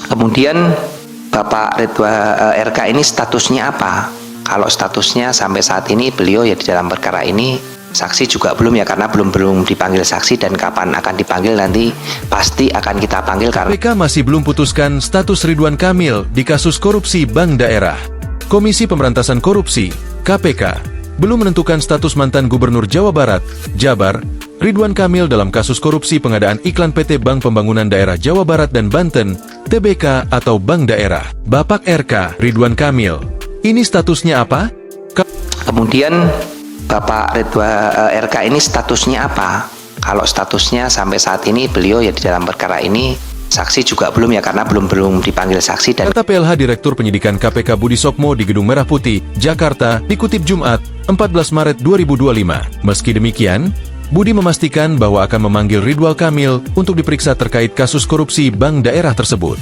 Kemudian Bapak Ridwan RK ini statusnya apa? Kalau statusnya sampai saat ini beliau ya di dalam perkara ini, saksi juga belum ya, karena belum dipanggil saksi, dan kapan akan dipanggil nanti pasti akan kita panggil karena KPK masih belum putuskan status Ridwan Kamil di kasus korupsi Bank Daerah. Komisi Pemberantasan Korupsi, KPK, belum menentukan status mantan Gubernur Jawa Barat, Jabar, Ridwan Kamil dalam kasus korupsi pengadaan iklan PT Bank Pembangunan Daerah Jawa Barat dan Banten, TBK atau Bank Daerah. Bapak RK, Ridwan Kamil, ini statusnya apa? kemudian Bapak Ridwan RK ini statusnya apa? Kalau statusnya sampai saat ini beliau ya di dalam perkara ini, saksi juga belum ya, karena belum dipanggil saksi. Dan Kata PLH Direktur Penyidikan KPK Budi Sokmo di Gedung Merah Putih, Jakarta, dikutip Jumat, 14 Maret 2025. Meski demikian, Budi memastikan bahwa akan memanggil Ridwan Kamil untuk diperiksa terkait kasus korupsi bank daerah tersebut.